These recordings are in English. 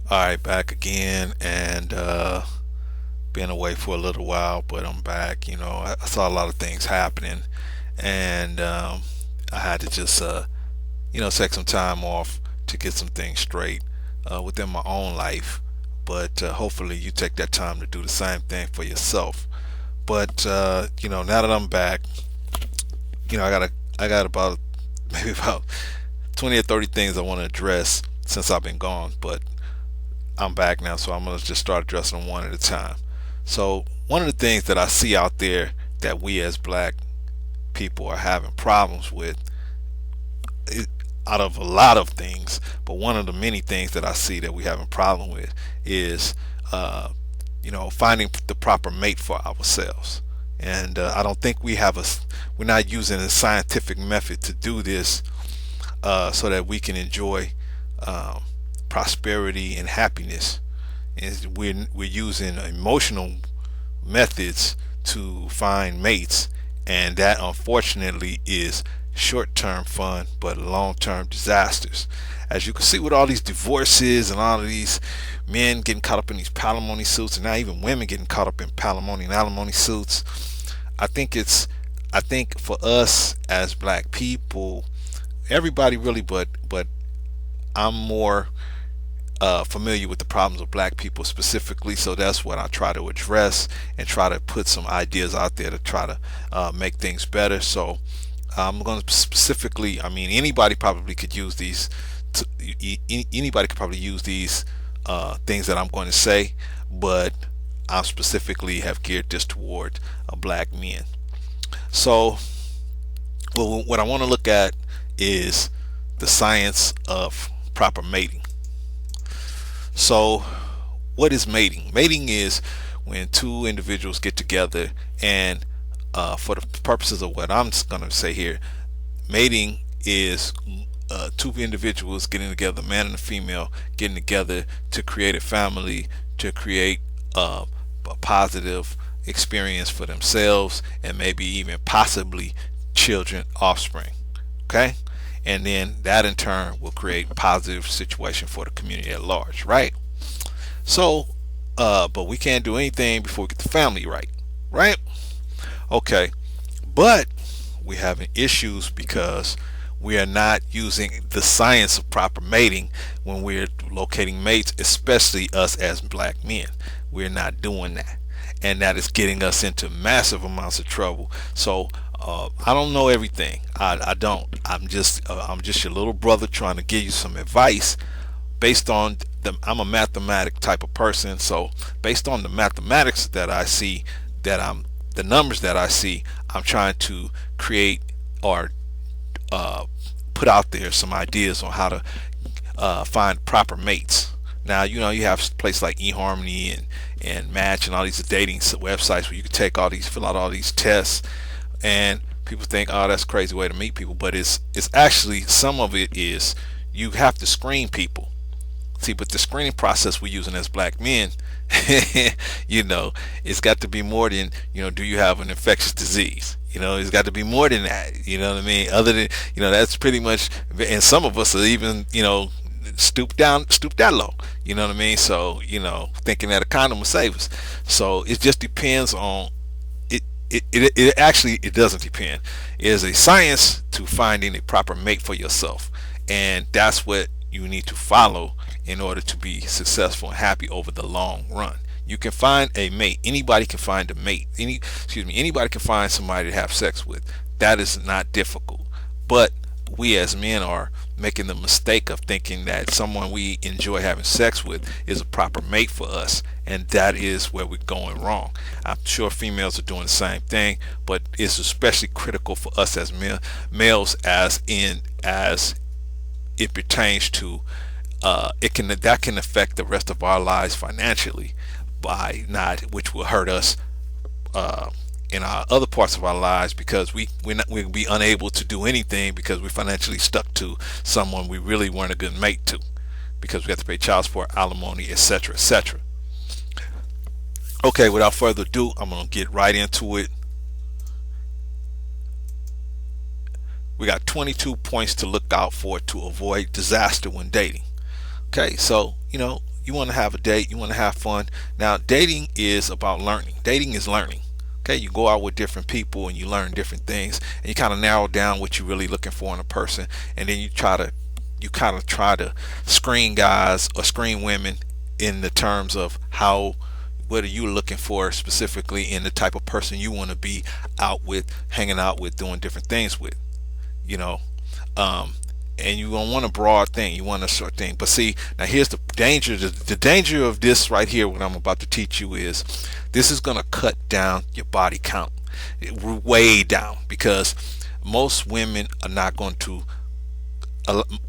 All right, back again, and been away for a little while, but I'm back. I saw a lot of things happening, and I had to just take some time off to get some things straight within my own life. But hopefully, you take that time to do the same thing for yourself. But now that I'm back, I got about maybe about 20 or 30 things I want to address since I've been gone, but I'm back now, so I'm gonna just start addressing them one at a time. So one of the things that I see out there that we as black people are having problems with, it, out of a lot of things, but one of the many things that I see that we having a problem with is, finding the proper mate for ourselves. And I don't think we're not using a scientific method to do this so that we can enjoy um, prosperity and happiness. And we're using emotional methods to find mates, and that unfortunately is short-term fun but long-term disasters. As you can see with all these divorces and all of these men getting caught up in these palimony suits, and now even women getting caught up in palimony and alimony suits, I think it's I think for us as black people, everybody really, but I'm more familiar with the problems of black people specifically, so that's what I try to address and try to put some ideas out there to try to make things better. So I'm going to specifically, I mean, anybody probably could use these. Anybody could probably use these things that I'm going to say, but I specifically have geared this toward black men. So, well, what I want to look at is the science of proper mating. So, what is mating? Mating is when two individuals get together, and for the purposes of what I'm going to say here, mating is two individuals getting together, man and a female, getting together to create a family, to create a positive experience for themselves, and maybe even possibly children, offspring. Okay? And then that in turn will create positive situation for the community at large, right? So, but we can't do anything before we get the family right, right? Okay, but we're having issues because we are not using the science of proper mating when we're locating mates, especially us as black men. We're not doing that, and that is getting us into massive amounts of trouble. So I don't know everything. I don't. I'm just your little brother trying to give you some advice based on I'm a mathematic type of person. So based on the mathematics that I see, that the numbers that I see, I'm trying to create or uh, put out there some ideas on how to find proper mates. Now, you have places like eHarmony and Match and all these dating websites where you can take all these, fill out all these tests, and people think, oh, that's a crazy way to meet people, but it's actually, some of it is, you have to screen people. See, but the screening process we're using as black men, you know, it's got to be more than, do you have an infectious disease? It's got to be more than that. You know what I mean? Other than, that's pretty much, and some of us are even, stoop that low. You know what I mean? So, thinking that a condom will save us. So it just depends on, it actually, it doesn't depend. It is a science to finding a proper mate for yourself, and that's what you need to follow in order to be successful and happy over the long run. You can find a mate. Anybody can find a mate. Anybody can find somebody to have sex with. That is not difficult. But we as men are making the mistake of thinking that someone we enjoy having sex with is a proper mate for us, and that is where we're going wrong. I'm sure females are doing the same thing, but it's especially critical for us as males, as it pertains to, that can affect the rest of our lives financially, by not which will hurt us uh, in our other parts of our lives, because we'll be unable to do anything because we're financially stuck to someone we really weren't a good mate to, because we have to pay child support, alimony, etc., etc. Okay, without further ado, I'm gonna get right into it. We got 22 points to look out for to avoid disaster when dating. Okay, so You want to have a date, you want to have fun. Now, dating is about learning. Dating is learning. Okay, you go out with different people and you learn different things, and you kind of narrow down what you're really looking for in a person, and then you kind of try to screen guys or screen women in the terms of how what are you looking for specifically in the type of person you want to be out with, hanging out with, doing different things with, you know. Um, and you don't want a broad thing, you want a short thing. But see, now here's the danger. The danger of this right here, what I'm about to teach you, is this is going to cut down your body count way down, because most women are not going to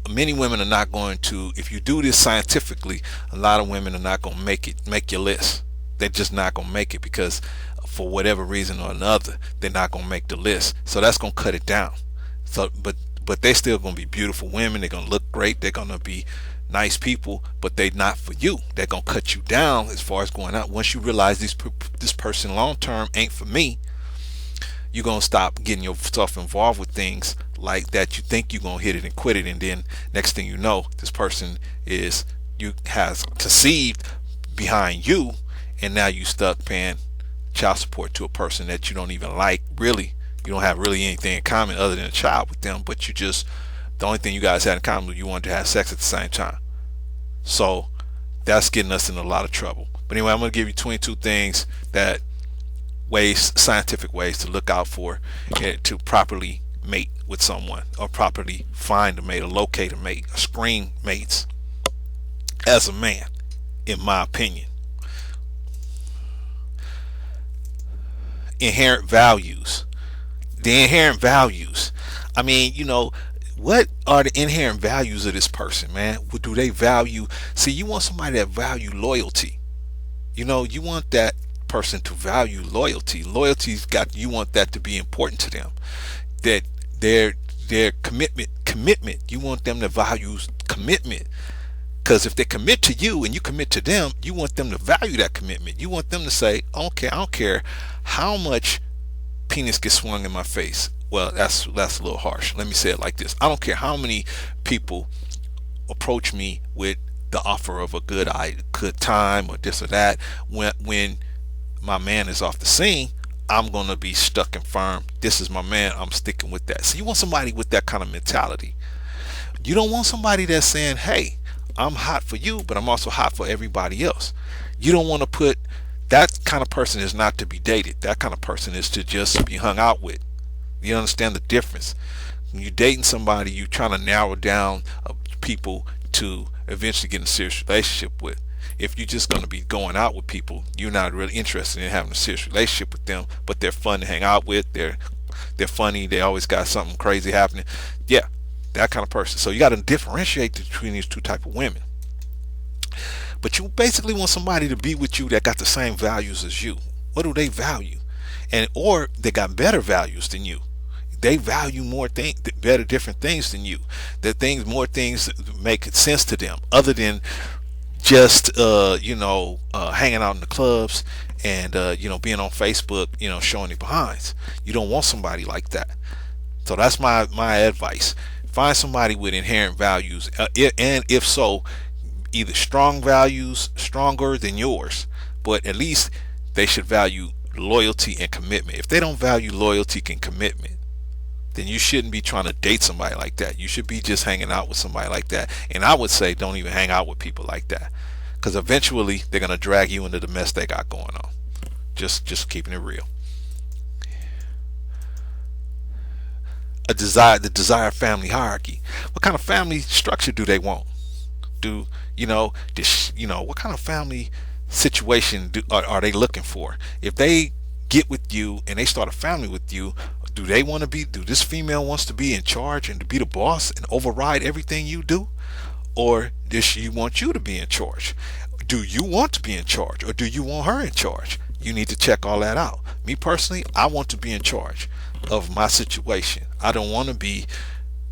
many women are not going to, if you do this scientifically, a lot of women are not going to make your list. They're just not going to make it, because for whatever reason or another, they're not going to make the list. So that's going to cut it down. So but they're still going to be beautiful women. They're going to look great. They're going to be nice people, but they're not for you. They're going to cut you down as far as going out. Once you realize this person long term ain't for me, you're going to stop getting yourself involved with things like that. You think you're going to hit it and quit it, and then next thing you know, this person has conceived behind you, and now you stuck paying child support to a person that you don't even like. Really, you don't have really anything in common other than a child with them, but the only thing you guys had in common was you wanted to have sex at the same time. So that's getting us in a lot of trouble. But anyway, I'm going to give you 22 things scientific ways to look out for to properly mate with someone, or properly find a mate, or locate a mate, or screen mates as a man, in my opinion. Inherent values. The inherent values. I mean, what are the inherent values of this person, man? What do they value? See, you want somebody that value loyalty. You want that person to value loyalty. You want that to be important to them. That their commitment. You want them to value commitment. Because if they commit to you and you commit to them, you want them to value that commitment. You want them to say, okay, I don't care how much penis gets swung in my face. Well, that's a little harsh. Let me say it like this. I don't care how many people approach me with the offer of a good time or this or that. When my man is off the scene, I'm going to be stuck and firm. This is my man. I'm sticking with that. So you want somebody with that kind of mentality. You don't want somebody that's saying, hey, I'm hot for you, but I'm also hot for everybody else. You don't want to put that kind of person is not to be dated. That kind of person is to just be hung out with. You understand the difference? When you're dating somebody, you're trying to narrow down people to eventually get in a serious relationship with. If you're just going to be going out with people, you're not really interested in having a serious relationship with them, but they're fun to hang out with. They're funny. They always got something crazy happening. Yeah, that kind of person. So you got to differentiate between these two type of women. But you basically want somebody to be with you that got the same values as you. What do they value? Or they got better values than you. They value different things than you. More things make sense to them, other than just hanging out in the clubs and being on Facebook, showing their behinds. You don't want somebody like that. So that's my advice. Find somebody with inherent values, and if so, either strong values, stronger than yours, but at least they should value loyalty and commitment. If they don't value loyalty and commitment, then you shouldn't be trying to date somebody like that. You should be just hanging out with somebody like that. And I would say don't even hang out with people like that, because eventually they're going to drag you into the mess they got going on. Just keeping it real. The desired family hierarchy. What kind of family structure do they want? What kind of family situation are they looking for? If they get with you and they start a family with you, do this female wants to be in charge and to be the boss and override everything you do? Or does she want you to be in charge? Do you want to be in charge, or do you want her in charge? You need to check all that out. Me personally, I want to be in charge of my situation. I don't want to be,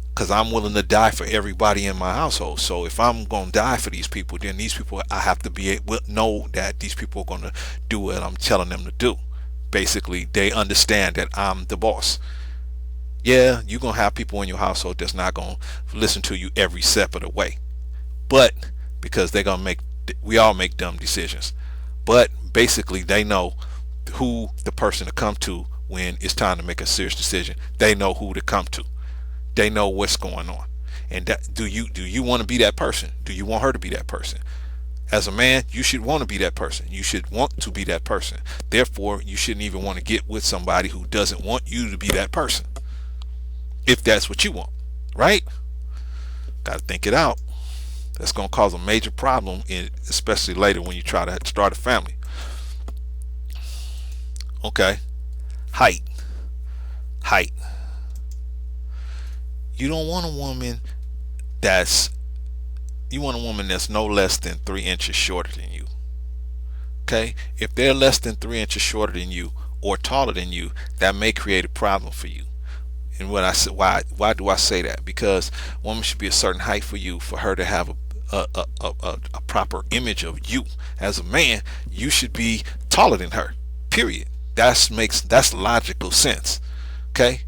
because I'm willing to die for everybody in my household. So if I'm going to die for these people, then these people, I have to know that these people are going to do what I'm telling them to do. Basically, they understand that I'm the boss. Yeah, you're going to have people in your household that's not going to listen to you every step of the way. But because they're going to make We all make dumb decisions, but basically they know who the person to come to when it's time to make a serious decision. They know who to come to. They know what's going on. And that, do you want to be that person? Do you want her to be that person? As a man, you should want to be that person. You should want to be that person. Therefore, you shouldn't even want to get with somebody who doesn't want you to be that person. If that's what you want, right? Got to think it out. That's going to cause a major problem, especially later when you try to start a family. Okay. Height. Height. You don't want a woman that's you want a woman that's no less than 3 inches shorter than you. Okay? If they're less than 3 inches shorter than you or taller than you, that may create a problem for you. And when I say why do I say that? Because a woman should be a certain height for you, for her to have a proper image of you. As a man, you should be taller than her. Period. That's logical sense. Okay?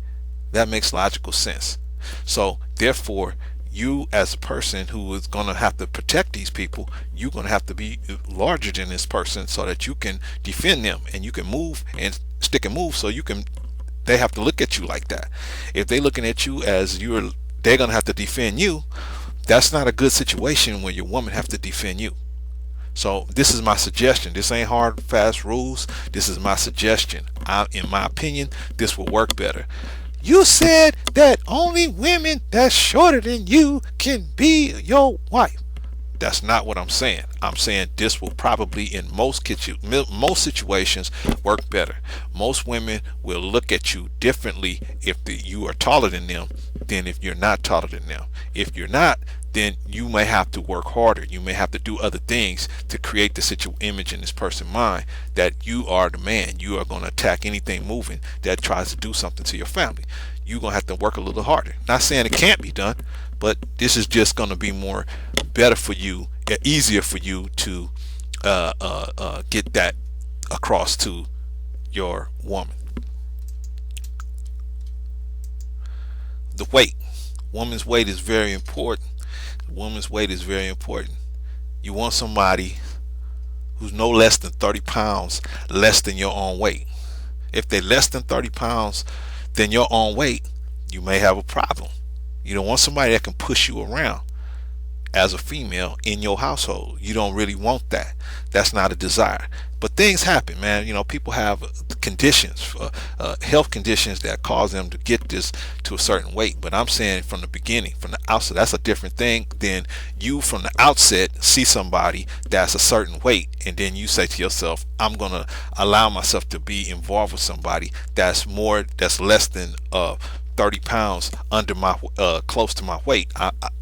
That makes logical sense. So therefore, you as a person who is going to have to protect these people, you're going to have to be larger than this person so that you can defend them and you can move and stick and move, so you can they have to look at you like that. If they're looking at you as they're going to have to defend you. That's not a good situation when your woman have to defend you. So this is my suggestion. This ain't hard, fast rules. This is my suggestion. In my opinion, this will work better. You said that only women that's shorter than you can be your wife. That's not what I'm saying. I'm saying this will probably, in most situations, work better. Most women will look at you differently if you are taller than them than if you're not taller than them. If you're not, then you may have to work harder. You may have to do other things to create the image in this person's mind that you are the man. You are going to attack anything moving that tries to do something to your family. You're going to have to work a little harder. Not saying it can't be done, but this is just going to be better for you, easier for you to get that across to your woman. The weight. Woman's weight is very important. Woman's weight is very important. You want somebody who's no less than 30 pounds less than your own weight. If they're less than 30 pounds than your own weight, you may have a problem. You don't want somebody that can push you around as a female in your household. You don't really want that. That's not a desire. But things happen, man. You know, people have conditions, health conditions that cause them to get this to a certain weight. But I'm saying from the beginning, from the outset, that's a different thing than you from the outset see somebody that's a certain weight, and then you say to yourself, I'm going to allow myself to be involved with somebody that's less than 30 pounds under my close to my weight.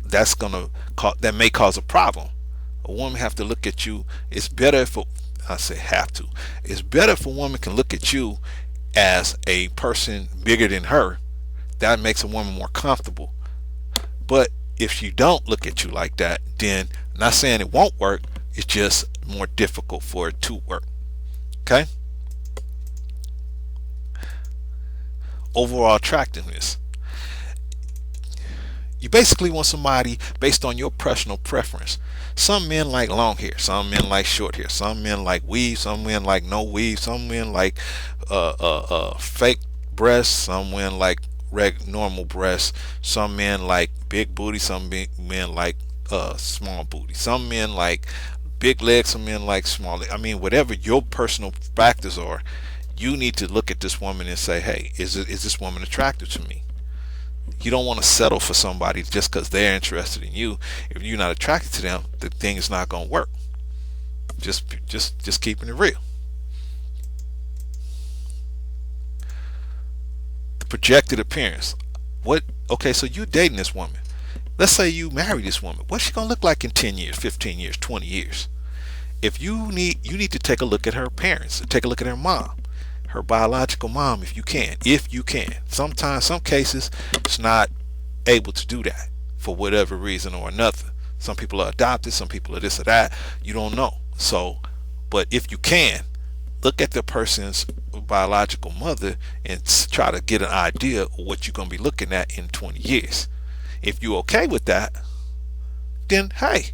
That may cause a problem. A woman have to look at you. It's better if it's better if a woman can look at you as a person bigger than her. That makes a woman more comfortable. But if she don't look at you like that, then I'm not saying it won't work. It's just more difficult for it to work. Okay? Overall attractiveness. You basically want somebody based on your personal preference. Some men like long hair, some men like short hair, some men like weave, some men like no weave, some men like fake breasts, some men like normal breasts, some men like big booty, some men like small booty, some men like big legs, some men like small legs. I mean, whatever your personal factors are, you need to look at this woman and say, hey, is this woman attractive to me? You don't want to settle for somebody just because they're interested in you. If you're not attracted to them, the thing is not going to work. Just keeping it real. The projected appearance. Okay, so you're dating this woman. Let's say you marry this woman. What's she going to look like in 10 years, 15 years, 20 years? If you need to take a look at her parents, take a look at her mom. Her biological mom, if you can. Sometimes, some cases, it's not able to do that for whatever reason or another. Some people are adopted, some people are this or that. You don't know. So, but if you can, look at the person's biological mother and try to get an idea of what you're going to be looking at in 20 years. If you're okay with that, then hey,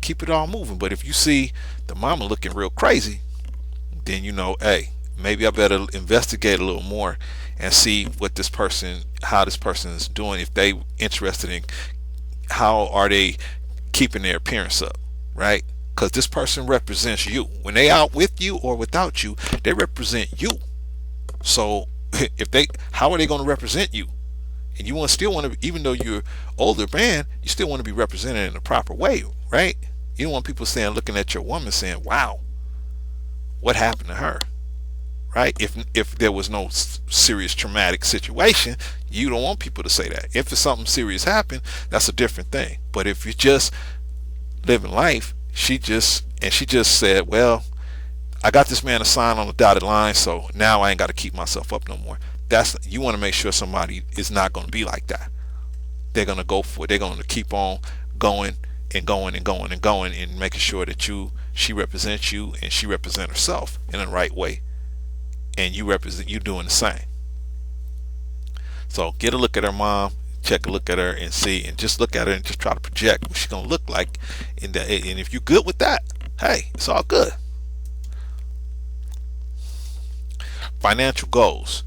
keep it all moving. But if you see the mama looking real crazy, then you know, hey, maybe I better investigate a little more and see what this person, how this person is doing. If they interested in how are they keeping their appearance up, right? Because this person represents you. When they out with you or without you, they represent you. So if they, how are they going to represent you? And you want still want to, even though you're older man, you still want to be represented in a proper way, right? You don't want people saying, looking at your woman, saying, "Wow, what happened to her?" Right? If there was no serious traumatic situation, you don't want people to say that. If it's something serious happened, that's a different thing. But if you're just living life, she just said, "Well, I got this man to sign on the dotted line, so now I ain't got to keep myself up no more." That's, you want to make sure somebody is not going to be like that. They're going to go for it. They're going to keep on going and going and going and going and making sure that she represents you and she represents herself in the right way, and you represent, you doing the same. So get a look at her mom, check a look at her and see, and just look at her and just try to project what she's gonna look like in that. And if you're good with that, hey, it's all good. Financial goals.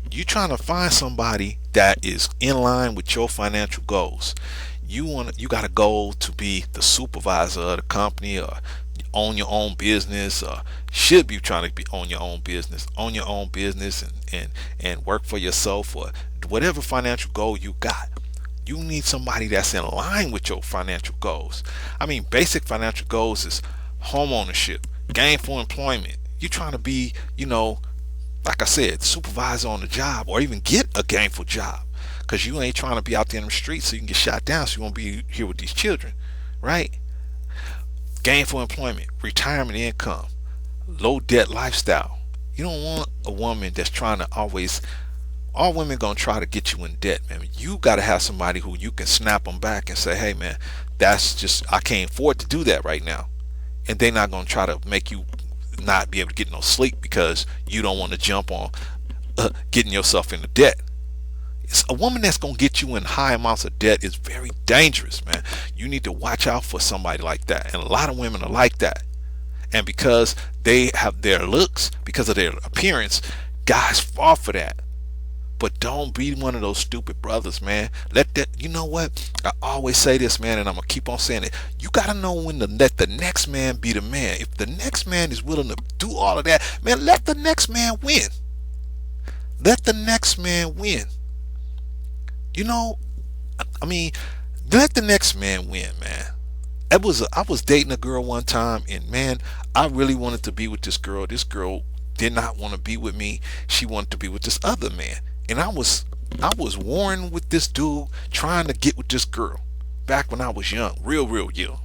You trying to find somebody that is in line with your financial goals. You got a goal to be the supervisor of the company, or own your own business, or should be trying to be own your own business, and work for yourself, or whatever financial goal you got. You need somebody that's in line with your financial goals. I mean, basic financial goals is home ownership, gainful employment. You trying to be, like I said, supervisor on the job, or even get a gainful job, because you ain't trying to be out there in the streets so you can get shot down, so you won't be here with these children, right? Gainful employment, retirement income, low debt lifestyle. You don't want a woman that's trying to always, all women gonna try to get you in debt, man. You got to have somebody who you can snap them back and say, "Hey man, that's just, I can't afford to do that right now," and they're not gonna try to make you not be able to get no sleep because you don't want to jump on getting yourself into debt. It's a woman that's gonna get you in high amounts of debt is very dangerous, man. You need to watch out for somebody like that, and a lot of women are like that. And because they have their looks, because of their appearance, guys fall for that. But don't be one of those stupid brothers, man. Let that, you know what? I always say this, man, and I'm gonna keep on saying it. You gotta know when to let the next man be the man. If the next man is willing to do all of that, man, let the next man win. Let the next man win. I mean, let the next man win, man. I was dating a girl one time, and man, I really wanted to be with this girl. This girl did not want to be with me. She wanted to be with this other man. And I was warring with this dude, trying to get with this girl back when I was young, real young.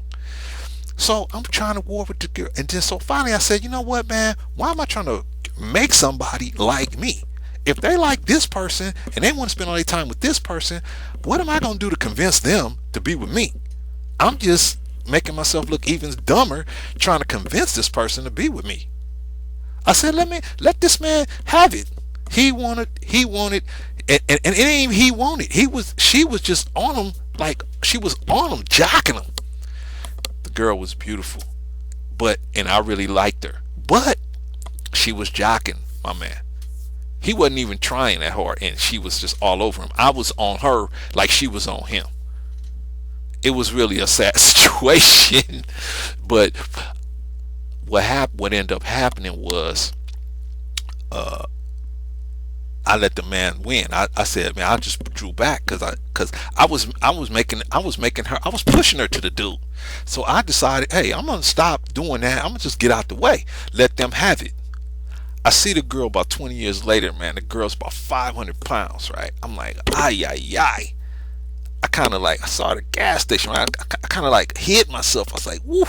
So I'm trying to war with the girl, and then so finally I said, you know what, man? Why am I trying to make somebody like me? If they like this person and they want to spend all their time with this person, what am I going to do to convince them to be with me? I'm just making myself look even dumber trying to convince this person to be with me. I said, let this man have it. He wanted, and it ain't even he wanted. She was just on him, like she was on him, jocking him. The girl was beautiful, and I really liked her, but she was jocking my man. He wasn't even trying that hard, and she was just all over him. I was on her like she was on him. It was really a sad situation, but what ended up happening was, I let the man win. I said, man, I just drew back because I was pushing her to the dude. So I decided, hey, I'm gonna stop doing that. I'm gonna just get out the way, let them have it. I see the girl about 20 years later, man. The girl's about 500 pounds, right? I'm like, ay. I saw her at the gas station, right? I kind of like hid myself. I was like, woo.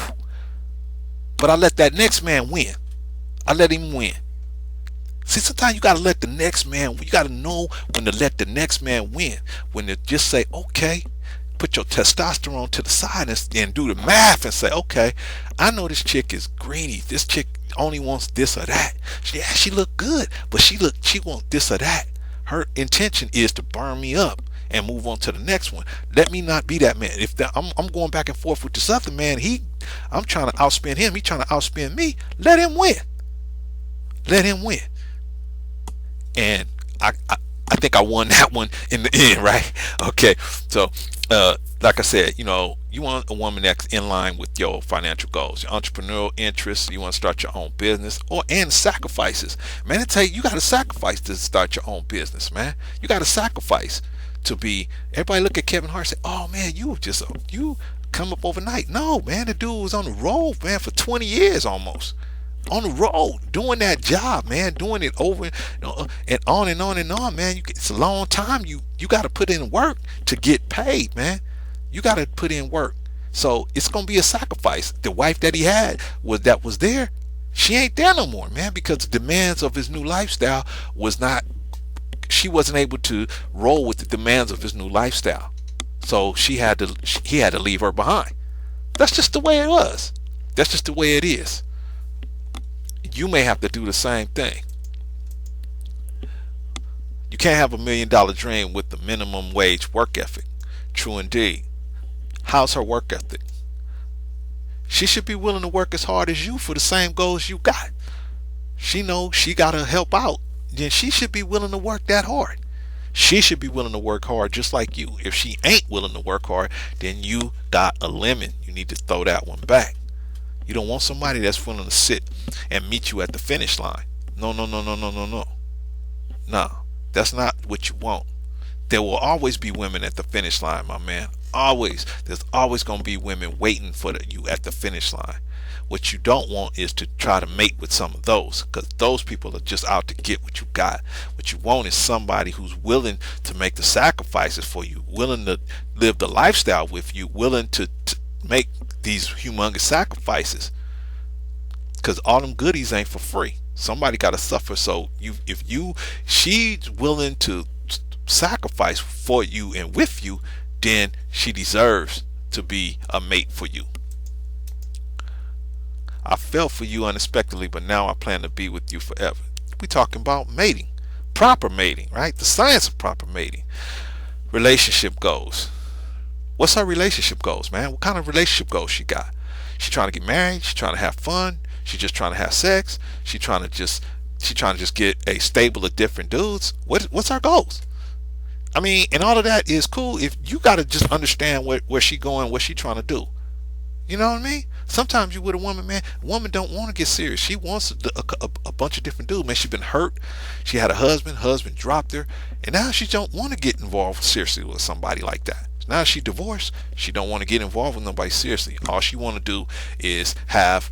But I let that next man win. I let him win. See, sometimes you got to let the next man, you got to know when to let the next man win. When to just say, okay, put your testosterone to the side and do the math and say, okay, I know this chick is greedy. This chick only wants this or that. She look good, but she wants this or that. Her intention is to burn me up and move on to the next one. Let me not be that man. I'm going back and forth with this other man, he I'm trying to outspend him. He trying to outspend me. Let him win. Let him win. And I think I won that one in the end, right? Okay. So, like I said, you want a woman that's in line with your financial goals, your entrepreneurial interests. You want to start your own business, and sacrifices. Man, I tell you, you got to sacrifice to start your own business, man. You got to sacrifice to be. Everybody look at Kevin Hart and say, "Oh man, you come up overnight." No, man, the dude was on the road, man, for 20 years almost. On the road doing that job, man, doing it over, and on and on and on, man. It's a long time. You got to put in work to get paid, man. You got to put in work. So it's gonna be a sacrifice. The wife that he had was there. She ain't there no more, man, because the demands of his new lifestyle was not. She wasn't able to roll with the demands of his new lifestyle. So he had to leave her behind. That's just the way it was. That's just the way it is. You may have to do the same thing. You can't have $1 million dream with the minimum wage work ethic. True indeed. How's her work ethic? She should be willing to work as hard as you for the same goals you got. She knows she got to help out. Then she should be willing to work that hard. She should be willing to work hard just like you. If she ain't willing to work hard, then you got a lemon. You need to throw that one back. You don't want somebody that's willing to sit and meet you at the finish line. No, no, no, no, no, no, no. No, that's not what you want. There will always be women at the finish line, my man. Always. There's always going to be women waiting for you at the finish line. What you don't want is to try to mate with some of those, because those people are just out to get what you got. What you want is somebody who's willing to make the sacrifices for you, willing to live the lifestyle with you, willing to make these humongous sacrifices, because all them goodies ain't for free. Somebody got to suffer. So she's willing to sacrifice for you and with you, then she deserves to be a mate for you. I fell for you unexpectedly, but now I plan to be with you forever. We talking about mating, proper mating, right? The science of proper mating. Relationship goals. What's her relationship goals, man? What kind of relationship goals she got? She trying to get married? She trying to have fun? She just trying to have sex? She trying to just get a stable of different dudes? What's her goals? I mean, and all of that is cool if you got to just understand where she going, what she trying to do. You know what I mean? Sometimes you with a woman, man. A woman don't want to get serious. She wants a bunch of different dudes, man. She been hurt. She had a husband dropped her, and now she don't want to get involved seriously with somebody like that. Now she divorced. She don't want to get involved with nobody seriously. All she want to do is have,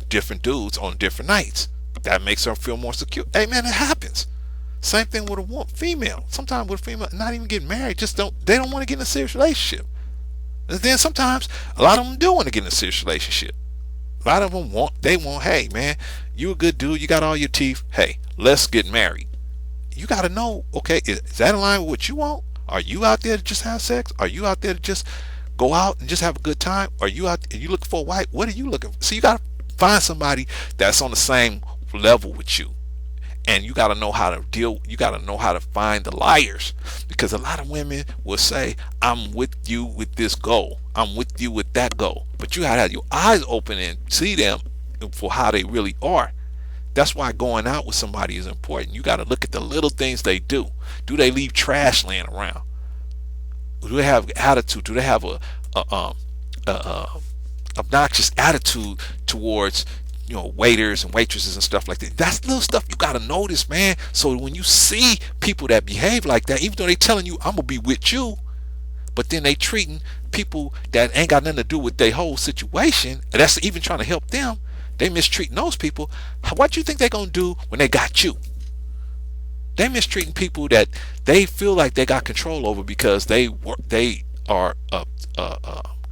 different dudes on different nights. That makes her feel more secure. Hey, man, it happens. Same thing with a female. Sometimes with a female, not even getting married, they don't want to get in a serious relationship. And then sometimes a lot of them do want to get in a serious relationship. A lot of them hey man, you a good dude, you got all your teeth. Hey, let's get married. You got to know, okay, is that in line with what you want? Are you out there to just have sex? Are you out there to just go out and just have a good time? Are you looking for a wife? What are you looking for? So you got to find somebody that's on the same level with you. And you got to know how to you got to know how to find the liars, because a lot of women will say, I'm with you with this goal, I'm with you with that goal, but you got to have your eyes open and see them for how they really are. That's why going out with somebody is important. You got to look at the little things they do. Do they leave trash laying around? Do they have attitude? Do they have a obnoxious attitude towards waiters and waitresses and stuff like that? That's little stuff you gotta notice, man. So when you see people that behave like that, even though they telling you I'm gonna be with you, but then they treating people that ain't got nothing to do with their whole situation, and that's even trying to help them, they mistreating those people. What you think they gonna do when they got you? They mistreating people that they feel like they got control over because they are a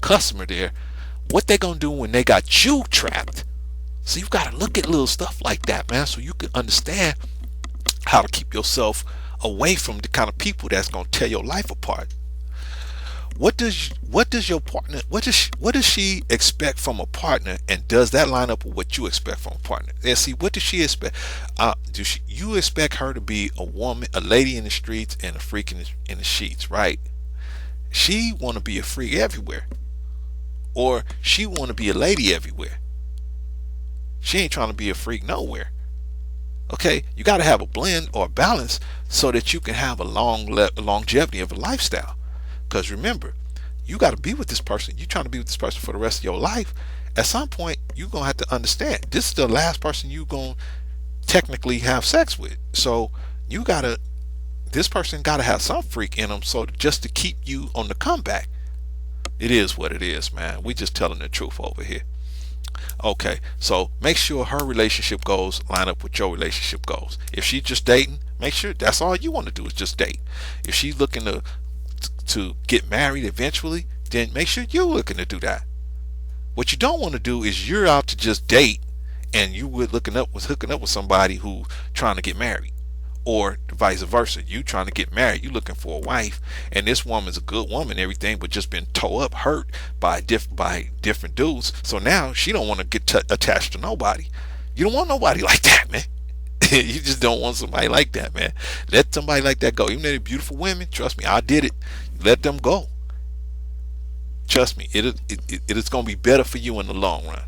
customer there. What they gonna do when they got you trapped? So you got to look at little stuff like that, man, so you can understand how to keep yourself away from the kind of people that's going to tear your life apart. What does your partner, what does she expect from a partner, and does that line up with what you expect from a partner? And see, what does she expect? You expect her to be a woman, a lady in the streets and a freak in the sheets, right? She want to be a freak everywhere. or she want to be a lady everywhere. She ain't trying to be a freak nowhere. Okay, you got to have a blend or a balance so that you can have a longevity of a lifestyle. Because remember, you got to be with this person. You trying to be with this person for the rest of your life. At some point, you're gonna have to understand this is the last person you gonna technically have sex with. So you gotta, this person gotta have some freak in them, so just to keep you on the comeback. It is what it is, man. We just telling the truth over here. Okay, so make sure her relationship goals line up with your relationship goals. If she's just dating, make sure that's all you want to do is just date. If she's looking to get married eventually, then make sure you're looking to do that. What you don't want to do is you're out to just date, and you were hooking up with somebody who trying to get married, or vice versa. You trying to get married, you looking for a wife, and this woman's a good woman, and everything, but just been tore up, hurt by different dudes. So now she don't want to get attached to nobody. You don't want nobody like that, man. You just don't want somebody like that, man. Let somebody like that go. Even though they're beautiful women, trust me, I did it. Let them go. Trust me, it is going to be better for you in the long run.